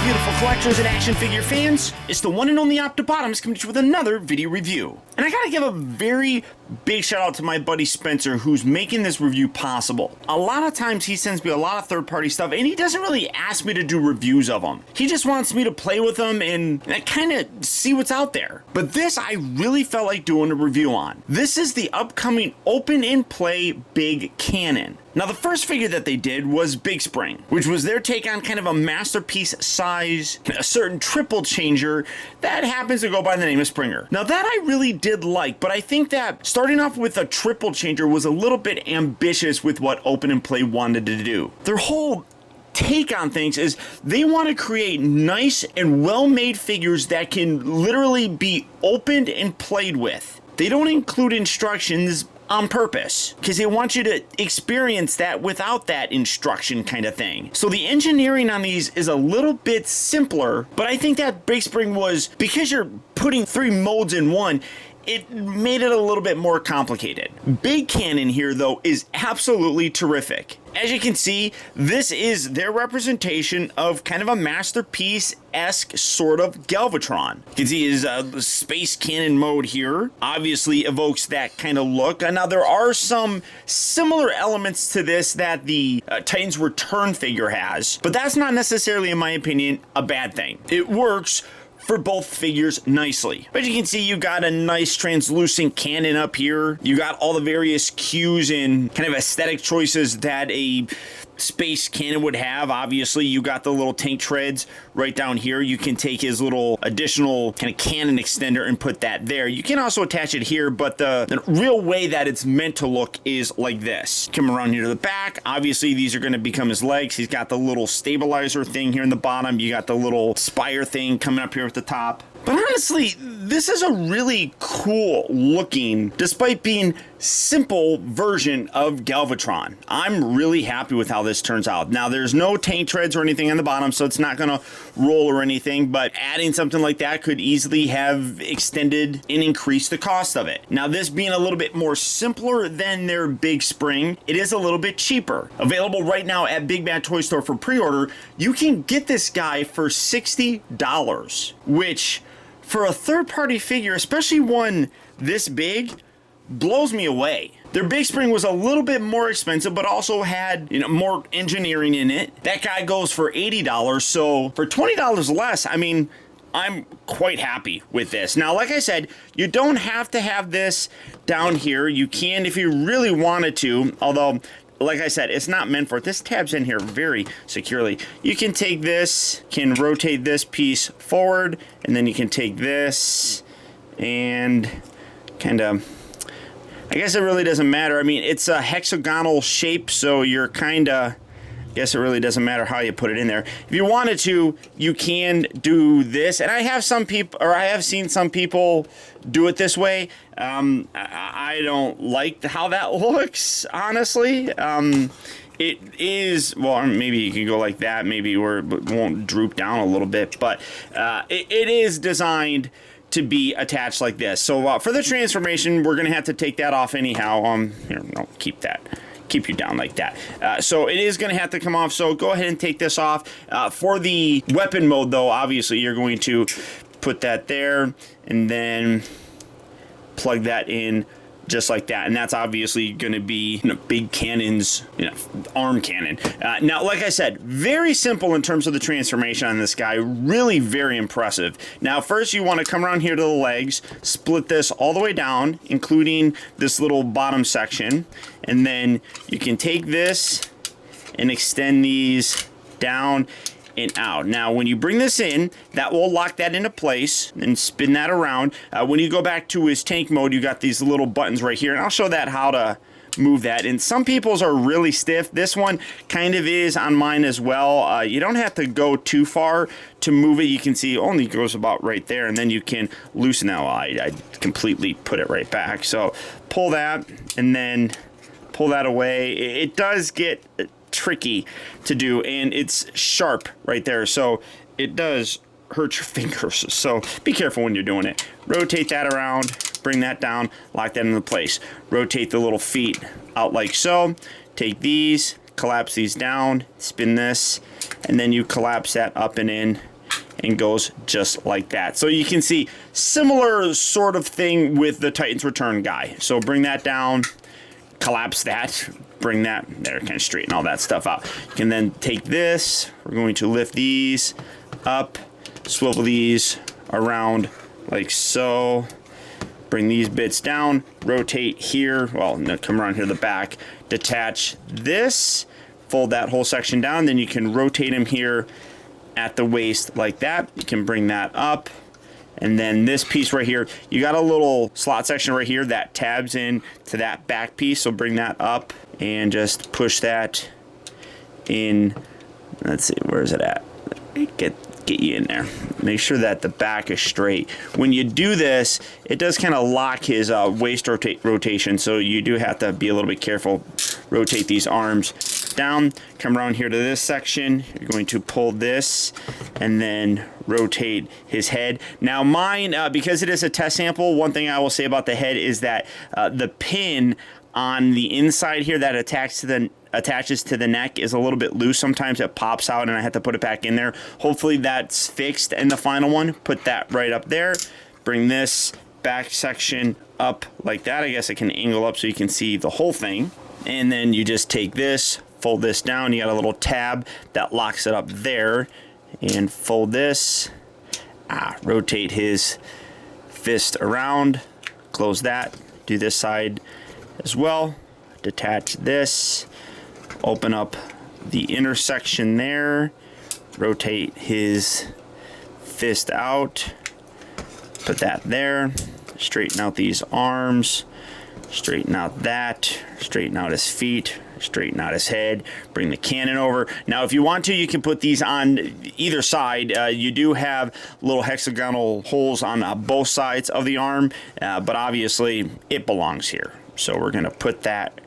beautiful collectors and action figure fans? It's the one and only Optibotimus coming to you with another video review. And I gotta give a very big shout out to my buddy Spencer, who's making this review possible. A lot of times he sends me a lot of third-party stuff and he doesn't really ask me to do reviews of them. He just wants me to play with them and kind of see what's out there. But this I really felt like doing a review on. This is the upcoming Open and Play Big Cannon. Now, the first figure that they did was Big Spring, which was their take on kind of a masterpiece size, a certain triple changer that happens to go by the name of Springer. Now, that I really did like, but I think that starting off with a triple changer was a little bit ambitious with what Open and Play wanted to do. Their whole take on things is they want to create nice and well-made figures that can literally be opened and played with. They don't include instructions on purpose, because they want you to experience that without that instruction kind of thing. So the engineering on these is a little bit simpler, but I think that Big Spring was, because you're putting 3 modes in one, it made it a little bit more complicated. Big Cannon here, though, is absolutely terrific. As you can see, this is their representation of kind of a masterpiece-esque sort of Galvatron. You can see his space cannon mode here obviously evokes that kind of look. Now, there are some similar elements to this that the Titans Return figure has, but that's not necessarily, in my opinion, a bad thing. It works for both figures nicely. But you can see you got a nice translucent cannon up here. You got all the various cues and kind of aesthetic choices that a space cannon would have. Obviously, you got the little tank treads right down here. You can take his little additional kind of cannon extender and put that there. You can also attach it here, but the real way that it's meant to look is like this. Come around here to the back. Obviously, these are going to become his legs. He's got the little stabilizer thing here in the bottom. You got the little spire thing coming up here at the top. But honestly, this is a really cool looking, despite being simple version of Galvatron. I'm really happy with how this turns out. Now, there's no tank treads or anything on the bottom, so it's not going to roll or anything, but adding something like that could easily have extended and increased the cost of it. Now, this being a little bit more simpler than their Big Spring, it is a little bit cheaper. Available right now at Big Bad Toy Store for pre-order, you can get this guy for $60, which for a third-party figure, especially one this big, blows me away. Their Big Spring was a little bit more expensive, but also had, more engineering in it. That guy goes for $80, so for $20 less, I mean, I'm quite happy with this. Now, like I said, you don't have to have this down here. You can if you really wanted to, although, like I said, it's not meant for it. This tabs in here very securely. You can take this, can rotate this piece forward, and then you can take this and kind of, I guess it really doesn't matter. I mean, it's a hexagonal shape, so you're kind of, I guess it really doesn't matter how you put it in there. If you wanted to, you can do this. And I have seen some people do it this way. I don't like how that looks, honestly. It is, well, maybe you can go like that, maybe where it won't droop down a little bit, but it is designed to be attached like this. So for the transformation, we're going to have to take that off anyhow. Here, no, keep that. Keep you down like that. So it is going to have to come off, so go ahead and take this off. For the weapon mode, though, obviously you're going to put that there and then plug that in just like that, and that's obviously going to be Big Cannon's arm cannon. Now, like I said, very simple in terms of the transformation on this guy. Really very impressive. Now, first you want to come around here to the legs, split this all the way down, including this little bottom section, and then you can take this and extend these down and out. Now, when you bring this in, that will lock that into place and spin that around. When you go back to his tank mode, you got these little buttons right here, and I'll show that how to move that. And some people's are really stiff. This one kind of is on mine as well. You don't have to go too far to move it. You can see it only goes about right there, and then you can loosen that. Well, I completely put it right back. So pull that and then pull that away. It does get tricky to do, and it's sharp right there, so it does hurt your fingers, so be careful when you're doing it. Rotate that around, bring that down, lock that into place. Rotate the little feet out like so. Take these, collapse these down, spin this, and then you collapse that up and in and goes just like that. So you can see similar sort of thing with the Titan's Return guy. So bring that down, collapse that, bring that there, kind of straighten all that stuff out. You can then take this, we're going to lift these up, swivel these around like so, bring these bits down, rotate here, well, no, come around here to the back, detach this, fold that whole section down, then you can rotate him here at the waist like that. You can bring that up, and then this piece right here, you got a little slot section right here that tabs in to that back piece, so bring that up and just push that in. Let's see, where is it at? Get you in there. Make sure that the back is straight. When you do this, it does kind of lock his waist rotation, so you do have to be a little bit careful. Rotate these arms down, come around here to this section. You're going to pull this and then rotate his head. Now mine, because it is a test sample, one thing I will say about the head is that the pin on the inside here that attaches to the neck is a little bit loose. Sometimes it pops out and I have to put it back in there. Hopefully that's fixed in the final one. Put that right up there. Bring this back section up like that. I guess I can angle up so you can see the whole thing. And then you just take this, fold this down. You got a little tab that locks it up there. And fold this. Rotate his fist around. Close that. Do this side as well. Detach this. Open up the intersection there. Rotate his fist out. Put that there. Straighten out these arms. Straighten out that. Straighten out his feet. Straighten out his head. Bring the cannon over. Now, if you want to, you can put these on either side. You do have little hexagonal holes on both sides of the arm, but obviously it belongs here. So we're going to put that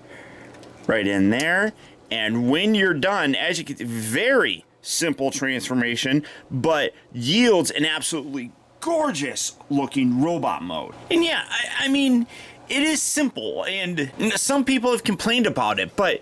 right in there. And when you're done, as you can see, very simple transformation, but yields an absolutely gorgeous looking robot mode. And yeah, I mean, it is simple, and some people have complained about it, but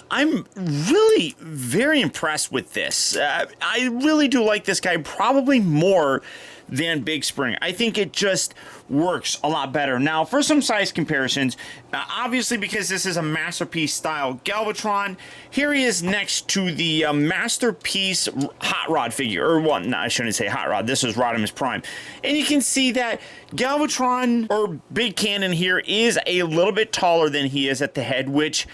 I'm really very impressed with this. I really do like this guy, probably more than Big Spring. I think it just works a lot better. Now, for some size comparisons, obviously because this is a Masterpiece style Galvatron, here he is next to the Masterpiece Hot Rod figure, or what, no, I shouldn't say Hot Rod, this is Rodimus Prime. And you can see that Galvatron, or Big Cannon here, is a little bit taller than he is at the head, which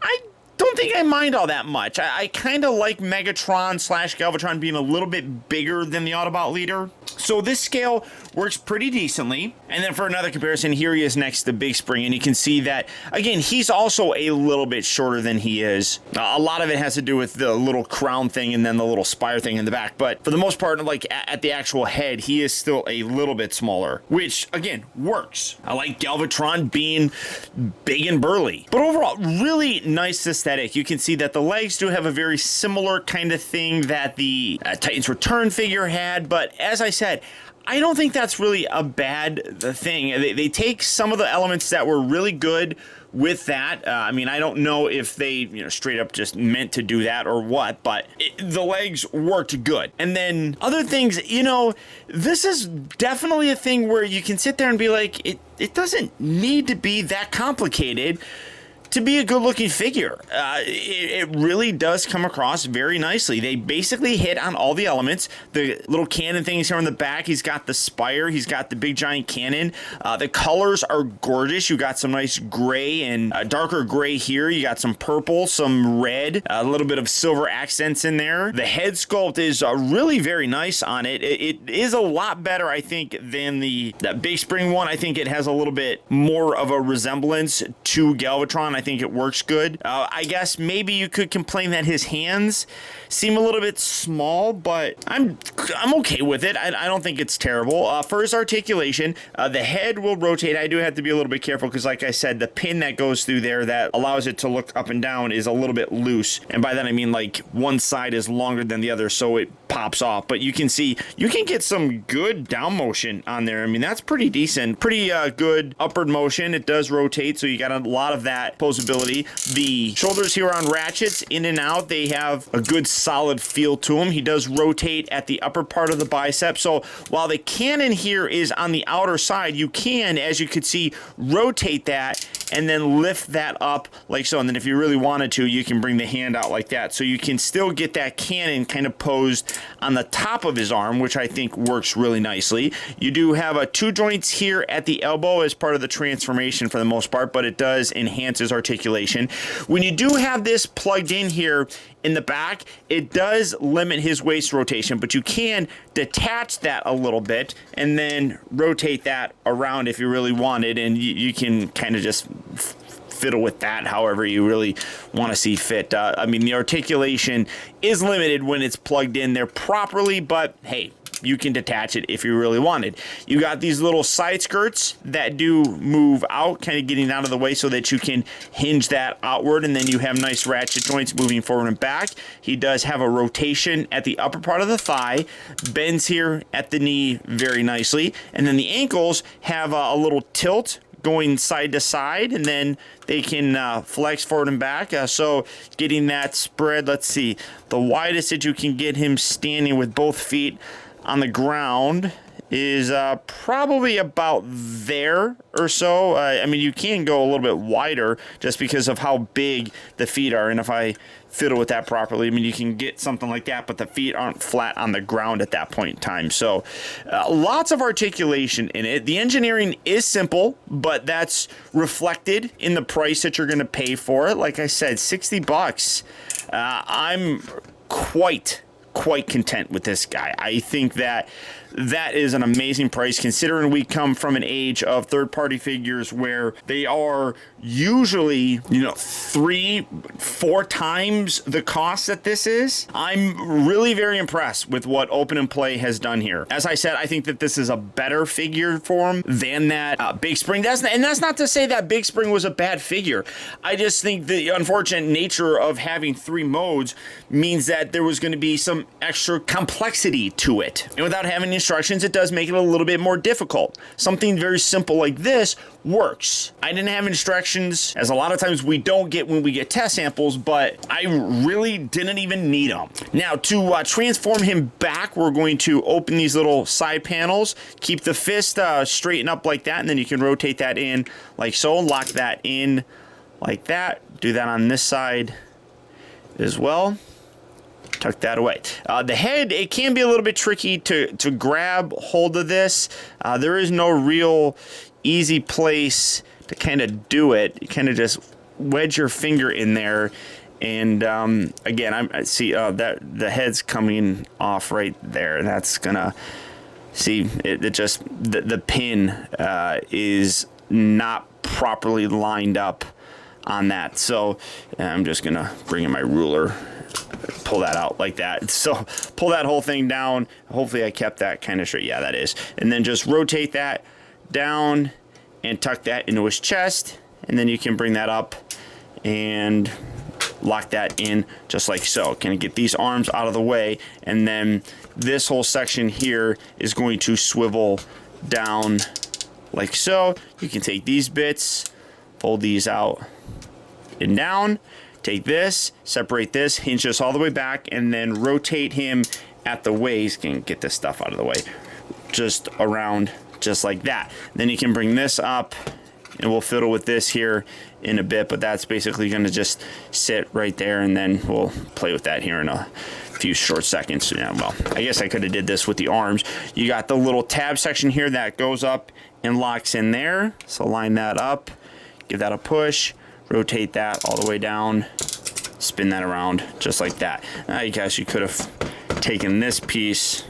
I don't think I mind all that much. I kind of like Megatron / Galvatron being a little bit bigger than the Autobot leader. So this scale works pretty decently. And then for another comparison, here he is next to Big Spring, and you can see that, again, he's also a little bit shorter than he is. A lot of it has to do with the little crown thing and then the little spire thing in the back. But for the most part, like at the actual head, he is still a little bit smaller, which, again, works. I like Galvatron being big and burly. But overall, really nice aesthetic. You can see that the legs do have a very similar kind of thing that the Titan's Return figure had. But as I said, I don't think that's really a bad thing. They take some of the elements that were really good with that. I mean, I don't know if they, straight up just meant to do that or what, but the legs worked good. And then other things, this is definitely a thing where you can sit there and be like, it doesn't need to be that complicated to be a good-looking figure. It really does come across very nicely. They basically hit on all the elements. The little cannon things here on the back. He's got the spire. He's got the big giant cannon. The colors are gorgeous. You got some nice gray and darker gray here. You got some purple, some red, a little bit of silver accents in there. The head sculpt is really very nice on it. It is a lot better, I think, than that Big Spring one. I think it has a little bit more of a resemblance to Galvatron. I think it works good. I guess maybe you could complain that his hands seem a little bit small, but I'm okay with it. I don't think it's terrible. For his articulation, the head will rotate. I do have to be a little bit careful because, like I said, the pin that goes through there that allows it to look up and down is a little bit loose. And by that I mean like one side is longer than the other, so it pops off. But you can see, you can get some good down motion on there. I mean, that's pretty decent. Pretty good upward motion. It does rotate, so you got a lot of that posability. The shoulders here on ratchets, in and out, they have a good solid feel to them. He does rotate at the upper upper part of the bicep. So while the cannon here is on the outer side, you can, as you could see, rotate that and then lift that up like so. And then if you really wanted to, you can bring the hand out like that. So you can still get that cannon kind of posed on the top of his arm, which I think works really nicely. You do have 2 joints here at the elbow as part of the transformation for the most part, but it does enhance his articulation. When you do have this plugged in here in the back, it does limit his waist rotation, but you can detach that a little bit and then rotate that around if you really wanted, and you can kind of just fiddle with that however you really want to see fit. I mean, the articulation is limited when it's plugged in there properly, but hey, you can detach it if you really wanted. You got these little side skirts that do move out, kind of getting out of the way so that you can hinge that outward, and then you have nice ratchet joints moving forward and back. He does have a rotation at the upper part of the thigh, bends here at the knee very nicely, and then the ankles have a little tilt going side to side, and then they can flex forward and back. So getting that spread, let's see, the widest that you can get him standing with both feet on the ground is probably about there or so. I mean, you can go a little bit wider just because of how big the feet are, and if I fiddle with that properly, I mean, you can get something like that, but the feet aren't flat on the ground at that point in time. So lots of articulation in it. The engineering is simple, but that's reflected in the price that you're going to pay for it. Like I said, $60. I'm quite content with this guy. I think that is an amazing price, considering we come from an age of third-party figures where they are usually, 3-4 times the cost that this is. I'm really very impressed with what Open and Play has done here. As I said, I think that this is a better figure for him than that Big Spring. And that's not to say that Big Spring was a bad figure. I just think the unfortunate nature of having 3 modes means that there was going to be some extra complexity to it. And without having instructions, it does make it a little bit more difficult. Something very simple like this works. I didn't have instructions, as a lot of times we don't get when we get test samples, but I really didn't even need them. Now, to transform him back, we're going to open these little side panels, keep the fist straightened up like that, and then you can rotate that in like so, lock that in like that. Do that on this side as well. Tuck that away. The head, it can be a little bit tricky to grab hold of this. There is no real easy place to kind of do it. You kind of just wedge your finger in there, and again, I see that the head's coming off right there. That's gonna see it just the pin is not properly lined up on that. So I'm just gonna bring in my ruler, pull that out like that. So pull that whole thing down. Hopefully I kept that kind of straight. Yeah, that is. And then just rotate that down and tuck that into his chest. And then you can bring that up and lock that in just like so. Can get these arms out of the way, and then this whole section here is going to swivel down like so. You can take these bits, fold these out and down. Take this, separate this, hinge this all the way back, and then rotate him at the waist. Can get this stuff out of the way. Just around, just like that. Then you can bring this up, and we'll fiddle with this here in a bit, but that's basically going to just sit right there, and then we'll play with that here in a few short seconds. Yeah, well, I guess I could have did this with the arms. You got the little tab section here that goes up and locks in there. So line that up, give that a push. Rotate that all the way down, spin that around just like that. I guess you could have taken this piece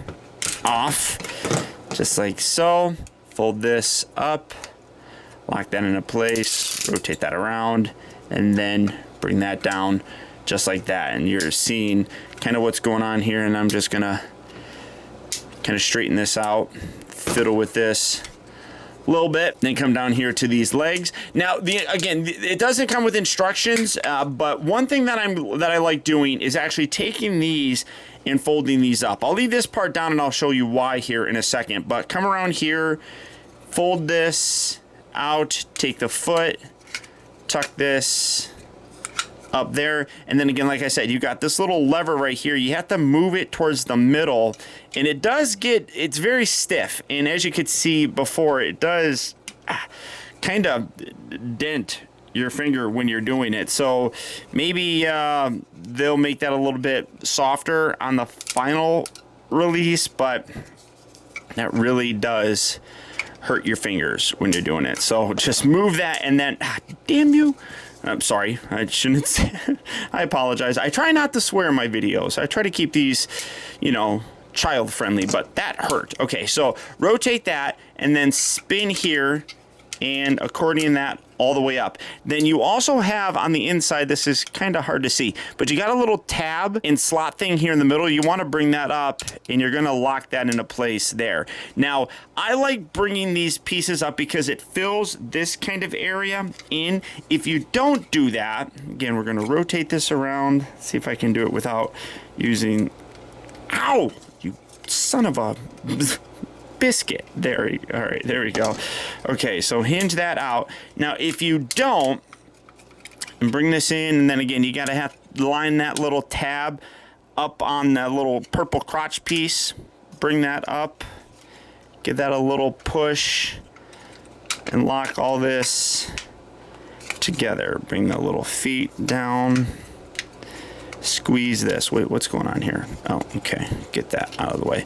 off just like so. Fold this up, lock that into place, rotate that around, and then bring that down just like that. And you're seeing kind of what's going on here, and I'm just gonna kind of straighten this out, fiddle with this a little bit, then come down here to these legs. Now, again, it doesn't come with instructions, but one thing that I like doing is actually taking these and folding these up. I'll leave this part down and I'll show you why here in a second, but come around here, fold this out, take the foot, tuck this up there. And then again, like I said, you got this little lever right here. You have to move it towards the middle, and it does get, it's very stiff. And as you could see before, it does kind of dent your finger when you're doing it. So maybe they'll make that a little bit softer on the final release, but that really does hurt your fingers when you're doing it. So just move that, and then damn you, I'm sorry, I shouldn't say, I apologize. I try not to swear in my videos. I try to keep these, you know, child friendly, but that hurt. Okay, so rotate that and then spin here and accordion that all the way up. Then you also have on the inside, this is kind of hard to see, but you got a little tab and slot thing here in the middle. You want to bring that up, and you're going to lock that into place there. Now, I like bringing these pieces up because it fills this kind of area in. If you don't do that, again, we're going to rotate this around, see if I can do it without using, ow, you son of a biscuit. There, all right, there we go. Okay, so hinge that out. Now, if you don't, and bring this in, and then again, you gotta have to line that little tab up on that little purple crotch piece. Bring that up, give that a little push, and lock all this together. Bring the little feet down. Squeeze this. Wait, what's going on here? Oh, okay. Get that out of the way.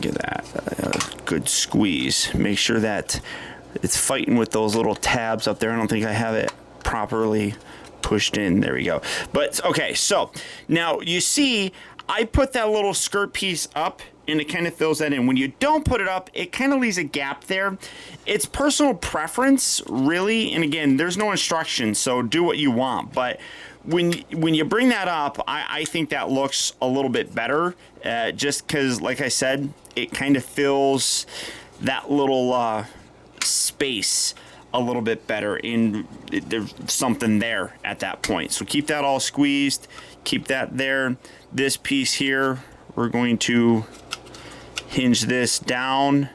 Get that good squeeze. Make sure that it's fighting with those little tabs up there. I don't think I have it properly pushed in. There we go. But okay, so now you see I put that little skirt piece up, and it kind of fills that in. When you don't put it up, it kind of leaves a gap there. It's personal preference, really. And again, there's no instructions, so do what you want. But when you bring that up, I think that looks a little bit better, just because, like I said, it kind of fills that little space a little bit better, and there's something there at that point. So keep that all squeezed, keep that there. This piece here, we're going to hinge this down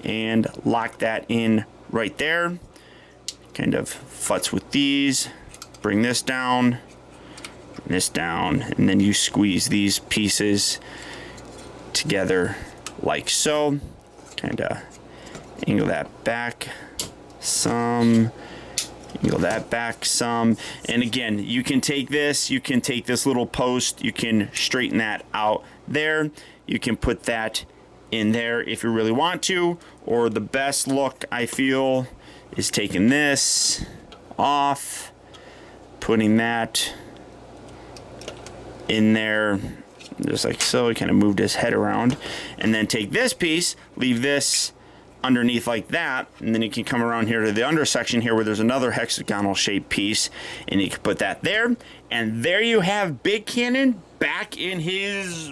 and lock that in right there. Kind of futz with these. Bring this down, and then you squeeze these pieces together like so. Kind of angle that back some, angle that back some. And again, you can take this little post, you can straighten that out there. You can put that in there if you really want to, or the best look I feel is taking this off, putting that in there just like so. He kind of moved his head around, and then take this piece, leave this underneath like that, and then you can come around here to the undersection here where there's another hexagonal shaped piece, and you can put that there, and there you have Big Cannon back in his,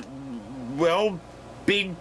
well, Big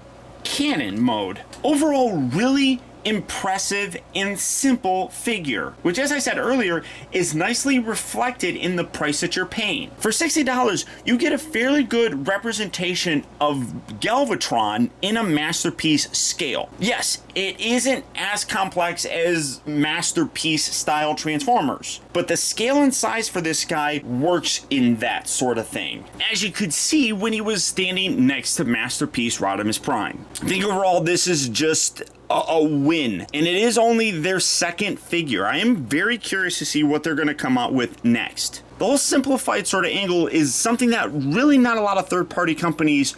Cannon mode. Overall, really impressive and simple figure, which, as I said earlier, is nicely reflected in the price that you're paying. For $60, you get a fairly good representation of Galvatron in a Masterpiece scale. Yes, it isn't as complex as Masterpiece style Transformers, but the scale and size for this guy works in that sort of thing, as you could see when he was standing next to Masterpiece Rodimus Prime. I think overall this is just a win, and it is only their second figure. I am very curious to see what they're going to come out with next. The whole simplified sort of angle is something that really not a lot of third-party companies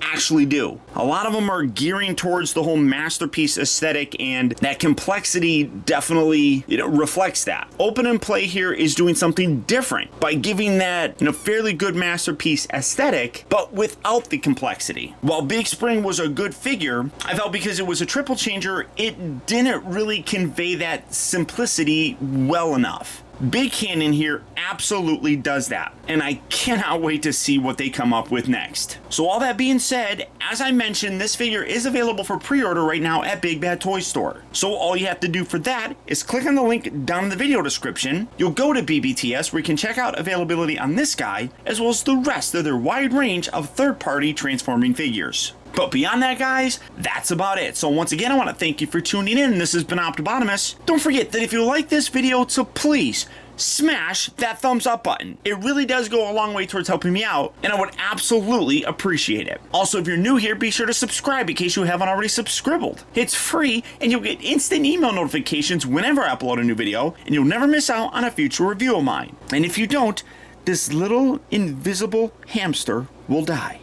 actually do. A lot of them are gearing towards the whole Masterpiece aesthetic, and that complexity definitely, reflects that. Open and Play here is doing something different by giving that, fairly good Masterpiece aesthetic, but without the complexity. While Big Spring was a good figure, I felt because it was a triple changer, it didn't really convey that simplicity well enough. Big Cannon here absolutely does that, and I cannot wait to see what they come up with next. So all that being said, as I mentioned, this figure is available for pre-order right now at Big Bad Toy Store. So all you have to do for that is click on the link down in the video description. You'll go to BBTS where you can check out availability on this guy, as well as the rest of their wide range of third-party transforming figures. But beyond that, guys, that's about it. So once again, I want to thank you for tuning in. This has been Optibotimus. Don't forget that if you like this video, to please smash that thumbs up button. It really does go a long way towards helping me out, and I would absolutely appreciate it. Also, if you're new here, be sure to subscribe in case you haven't already subscribed. It's free, and you'll get instant email notifications whenever I upload a new video, and you'll never miss out on a future review of mine. And if you don't, this little invisible hamster will die.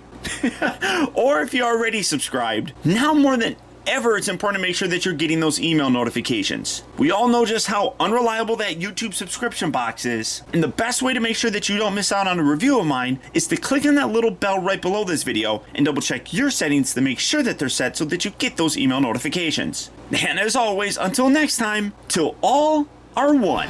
Or if you're already subscribed, now more than ever, it's important to make sure that you're getting those email notifications. We all know just how unreliable that YouTube subscription box is, and the best way to make sure that you don't miss out on a review of mine is to click on that little bell right below this video and double check your settings to make sure that they're set so that you get those email notifications. And as always, until next time, till all are one.